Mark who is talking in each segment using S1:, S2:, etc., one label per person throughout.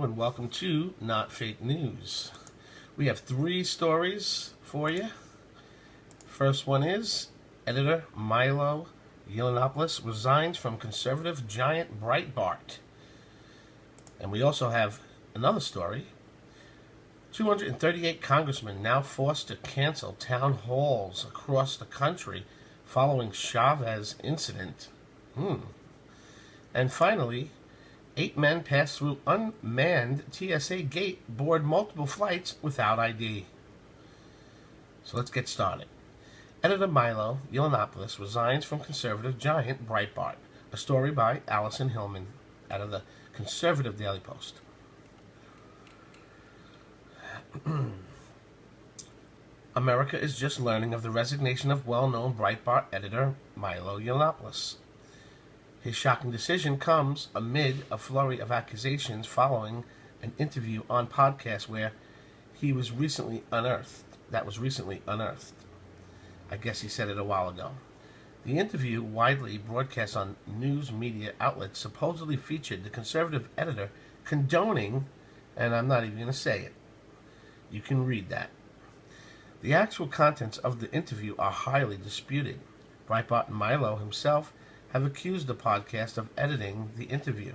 S1: Hello and welcome to Not Fake News. We have 3 stories for you. First one is editor Milo Yiannopoulos resigns from conservative giant Brietbart. And we also have another story. 238 congressmen now forced to cancel town halls across the country following Chavez incident. And finally, 8 men passed through unmanned TSA gate board multiple flights without ID. So let's get started. Editor Milo Yiannopoulos resigns from conservative giant Brietbart. A story by Allison Hillman out of the Conservative Daily Post. America is just learning of the resignation of well-known Brietbart editor Milo Yiannopoulos. His shocking decision comes amid a flurry of accusations following an interview on podcast where he was recently unearthed. I guess he said it a while ago. The interview, widely broadcast on news media outlets, supposedly featured the conservative editor condoning, and I'm not even going to say it. You can read that. The actual contents of the interview are highly disputed. Brietbart and Milo himself have accused the podcast of editing the interview.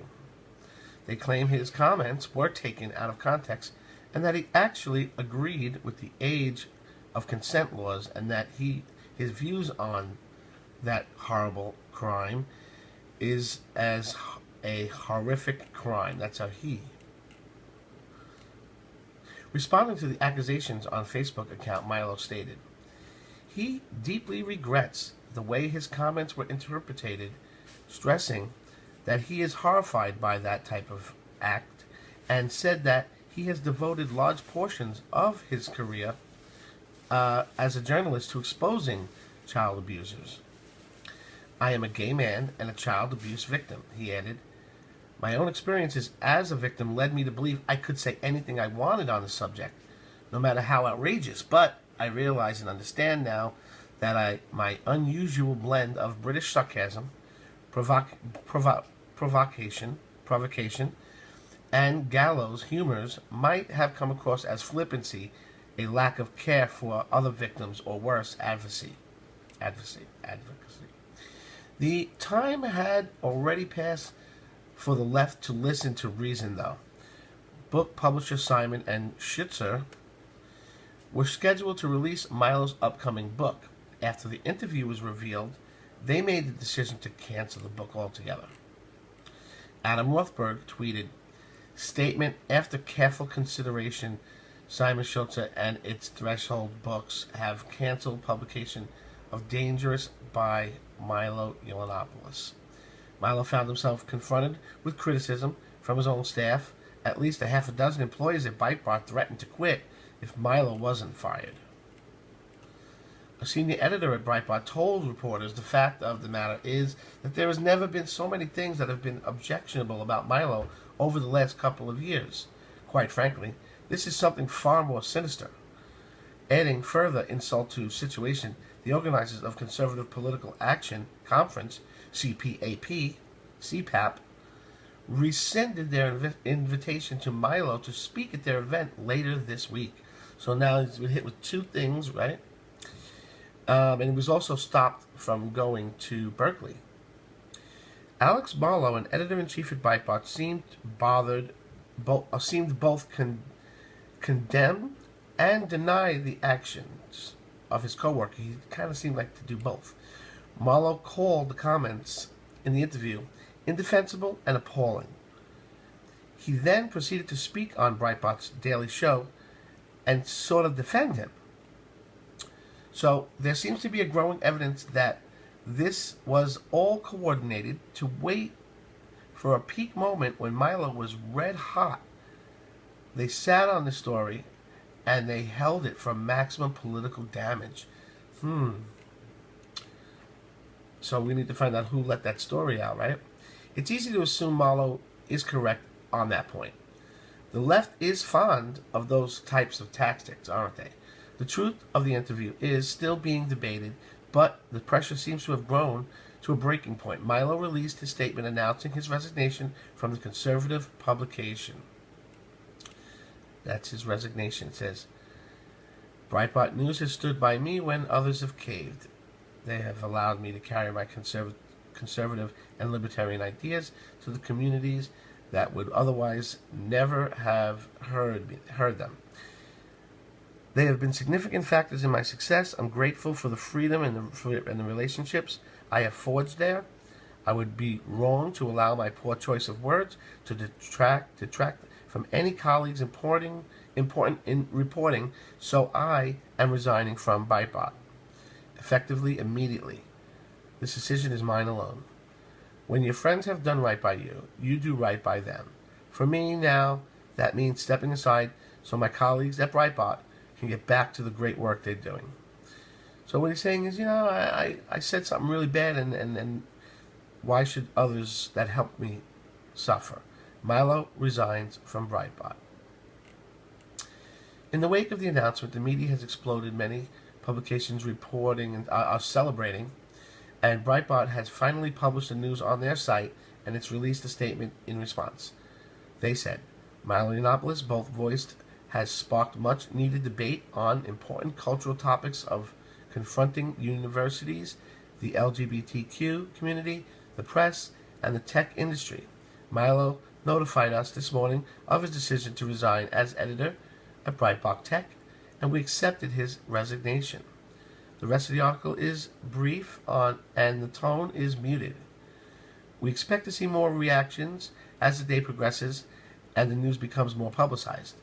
S1: They claim his comments were taken out of context and that he actually agreed with the age of consent laws and that his views on that horrible crime is as a horrific crime. That's how he. Responding to the accusations on Facebook account, Milo stated, he deeply regrets the way his comments were interpreted, stressing that he is horrified by that type of act, and said that he has devoted large portions of his career as a journalist to exposing child abusers. I am a gay man and a child abuse victim, he added. My own experiences as a victim led me to believe I could say anything I wanted on the subject, no matter how outrageous, but I realize and understand now that my unusual blend of British sarcasm, provocation, and gallows humors might have come across as flippancy, a lack of care for other victims, or worse, advocacy. The time had already passed for the left to listen to reason, though. Book publisher Simon and Schuster were scheduled to release Milo's upcoming book. After the interview was revealed, they made the decision to cancel the book altogether. Adam Rothberg tweeted, statement, after careful consideration, Simon Schuster and its Threshold Books have canceled publication of Dangerous by Milo Yiannopoulos. Milo found himself confronted with criticism from his own staff. At least a half a dozen employees at Brietbart threatened to quit if Milo wasn't fired. A senior editor at Brietbart told reporters the fact of the matter is that there has never been so many things that have been objectionable about Milo over the last couple of years. Quite frankly, this is something far more sinister. Adding further insult to situation, the organizers of Conservative Political Action Conference, CPAP, rescinded their invitation to Milo to speak at their event later this week. So now he's been hit with 2 things, right? And he was also stopped from going to Berkeley. Alex Marlowe, an editor-in-chief at Brietbart, seemed both condemn and deny the actions of his co-worker. He kind of seemed like to do both. Marlowe called the comments in the interview indefensible and appalling. He then proceeded to speak on Breitbart's daily show and sort of defend him. So there seems to be a growing evidence that this was all coordinated to wait for a peak moment when Milo was red hot. They sat on the story and they held it for maximum political damage. So we need to find out who let that story out, right? It's easy to assume Milo is correct on that point. The left is fond of those types of tactics, aren't they? The truth of the interview is still being debated, but the pressure seems to have grown to a breaking point. Milo released his statement announcing his resignation from the conservative publication. That's his resignation. It says, Breitbart News has stood by me when others have caved. They have allowed me to carry my conservative and libertarian ideas to the communities that would otherwise never have heard them. They have been significant factors in my success. I'm grateful for the freedom and the relationships I have forged there. I would be wrong to allow my poor choice of words to detract from any colleagues important in reporting, so I am resigning from Brietbart, effectively, immediately. This decision is mine alone. When your friends have done right by you, you do right by them. For me now, that means stepping aside so my colleagues at Brietbart can get back to the great work they're doing. So what he's saying is, I said something really bad, and why should others that helped me suffer? Milo resigns from Brietbart. In the wake of the announcement, the media has exploded. Many publications reporting and are celebrating, and Breitbart has finally published the news on their site, and it's released a statement in response. They said, Milo and Yiannopoulos both voiced has sparked much needed debate on important cultural topics of confronting universities, the LGBTQ community, the press, and the tech industry. Milo notified us this morning of his decision to resign as editor at Breitbart Tech, and we accepted his resignation. The rest of the article is brief and the tone is muted. We expect to see more reactions as the day progresses and the news becomes more publicized.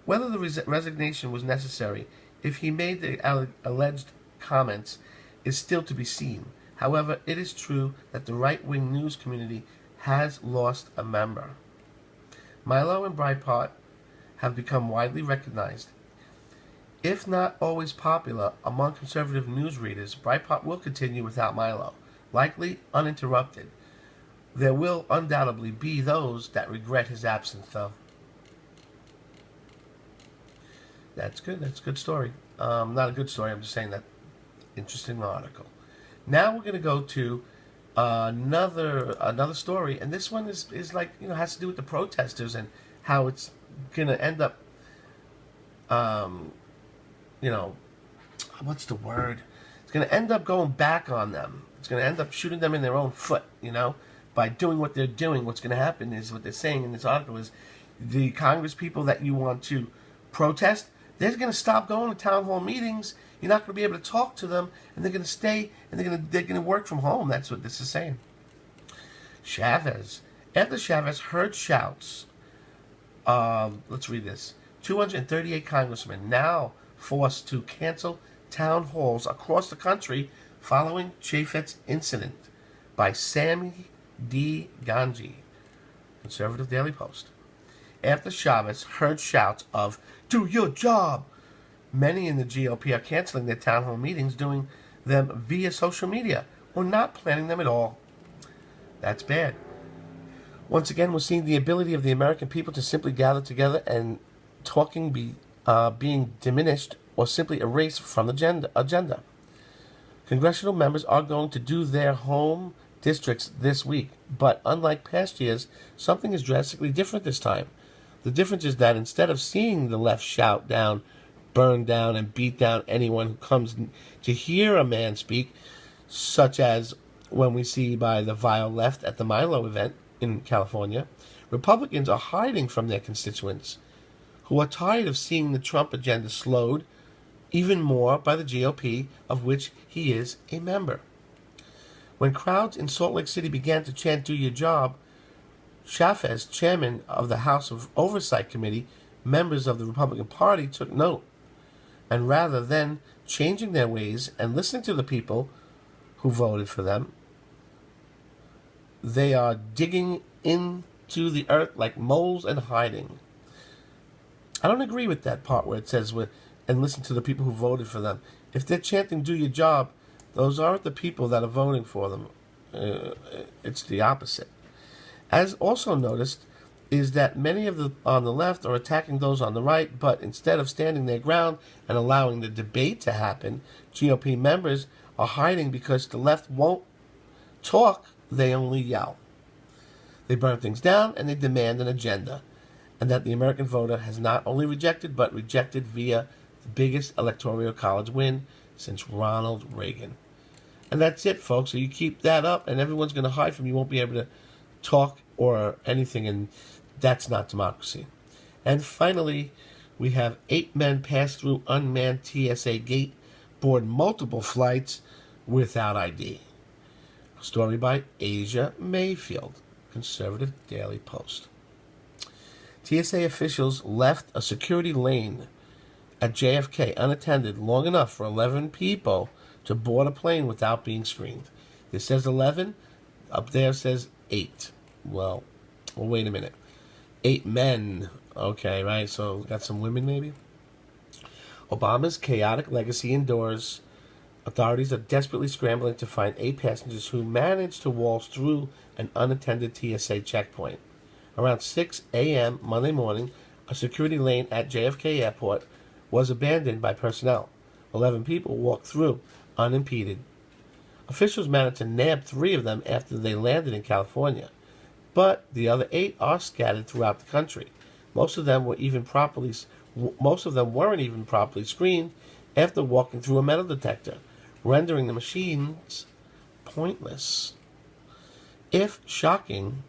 S1: Whether the resignation was necessary, if he made the alleged comments, is still to be seen. However, it is true that the right-wing news community has lost a member. Milo and Breitbart have become widely recognized. If not always popular among conservative news readers, Breitbart will continue without Milo, likely uninterrupted. There will undoubtedly be those that regret his absence, though. That's good. That's a good story. Not a good story. I'm just saying that interesting article. Now we're going to go to another story, and this one is like, has to do with the protesters and how it's going to end up, what's the word? It's going to end up going back on them. It's going to end up shooting them in their own foot, by doing what they're doing. What's going to happen is, what they're saying in this article is, the Congress people that you want to protest, they're going to stop going to town hall meetings. You're not going to be able to talk to them, and they're going to stay, and they're going to work from home. That's what this is saying. Chavez. After Chavez heard shouts, let's read this. 238 congressmen now forced to cancel town halls across the country following Chaffetz's incident, by Sammy D. Ganji, Conservative Daily Post. After Chavez heard shouts of, "Do your job," many in the GOP are canceling their town hall meetings, doing them via social media, or not planning them at all. That's bad. Once again, we're seeing the ability of the American people to simply gather together and talking being diminished or simply erased from the agenda. Congressional members are going to do their home districts this week, but unlike past years, something is drastically different this time. The difference is that instead of seeing the left shout down, burn down, and beat down anyone who comes to hear a man speak, such as when we see by the vile left at the Milo event in California, Republicans are hiding from their constituents, who are tired of seeing the Trump agenda slowed even more by the GOP, of which he is a member. When crowds in Salt Lake City began to chant, "Do your job," Chavez, chairman of the House of Oversight Committee, members of the Republican Party took note. And rather than changing their ways and listening to the people who voted for them, they are digging into the earth like moles and hiding. I don't agree with that part where it says, and listen to the people who voted for them. If they're chanting, "Do your job," those aren't the people that are voting for them. It's the opposite. As also noticed is that many of the on the left are attacking those on the right, but instead of standing their ground and allowing the debate to happen, GOP members are hiding because the left won't talk, they only yell. They burn things down and they demand an agenda. and that the American voter has not only rejected, but rejected via the biggest electoral college win since Ronald Reagan. And that's it, folks. So you keep that up, and everyone's going to hide from you. You won't be able to talk or anything, and that's not democracy. And finally, we have 8 men pass through unmanned TSA gate, board multiple flights without ID. A story by Asia Mayfield, Conservative Daily Post. TSA officials left a security lane at JFK unattended long enough for 11 people to board a plane without being screened. This says 11, up there says 8. Well, wait a minute. 8 men. Okay, right? So, got some women maybe? Obama's chaotic legacy endures. Authorities are desperately scrambling to find 8 passengers who managed to waltz through an unattended TSA checkpoint. Around 6 a.m. Monday morning, a security lane at JFK Airport was abandoned by personnel. 11 people walked through unimpeded. Officials managed to nab 3 of them after they landed in California, but the other 8 are scattered throughout the country. Most of them weren't even properly screened after walking through a metal detector, rendering the machines pointless. It's shocking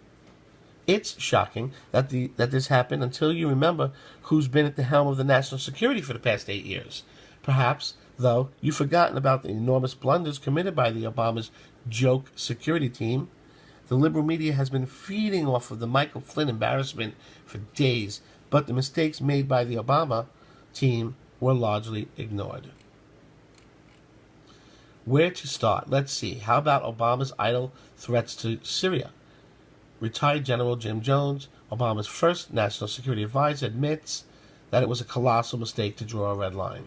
S1: that this happened until you remember who's been at the helm of the national security for the past 8 years. Perhaps, though, you've forgotten about the enormous blunders committed by the Obama's joke security team. The liberal media has been feeding off of the Michael Flynn embarrassment for days, but the mistakes made by the Obama team were largely ignored. Where to start? Let's see. How about Obama's idle threats to Syria? Retired General Jim Jones, Obama's first national security advisor, admits that it was a colossal mistake to draw a red line.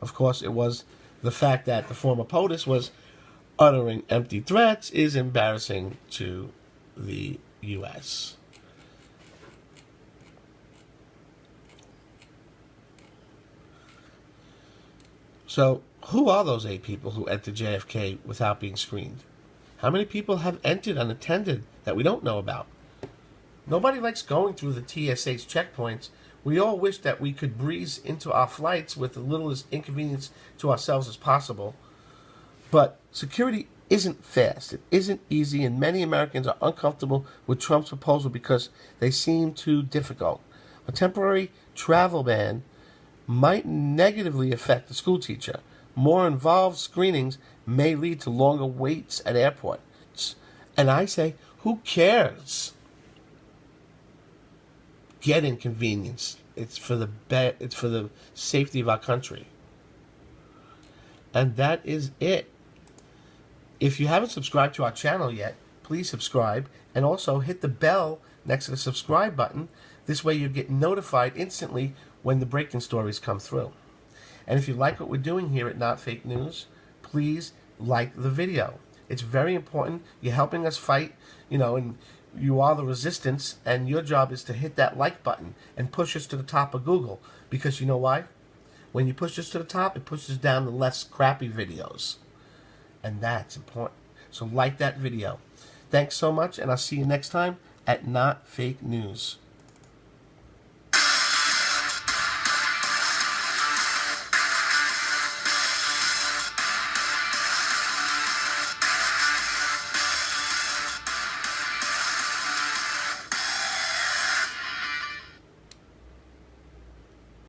S1: Of course, it was the fact that the former POTUS was uttering empty threats is embarrassing to the U.S. So, who are those 8 people who entered JFK without being screened? How many people have entered unattended that we don't know about? Nobody likes going through the TSA's checkpoints. We all wish that we could breeze into our flights with the littlest inconvenience to ourselves as possible. But security isn't fast. It isn't easy, and many Americans are uncomfortable with Trump's proposal because they seem too difficult. A temporary travel ban might negatively affect the school teacher. More involved screenings may lead to longer waits at airports. And I say, who cares? Get inconvenience. It's for the safety of our country. And that is it. If you haven't subscribed to our channel yet, please subscribe and also hit the bell next to the subscribe button. This way you get notified instantly when the breaking stories come through. And if you like what we're doing here at Not Fake News, please like the video. It's very important. You're helping us fight, and you are the resistance, and your job is to hit that like button and push us to the top of Google. Because you know why? When you push us to the top, it pushes down the less crappy videos. And that's important. So like that video. Thanks so much, and I'll see you next time at Not Fake News.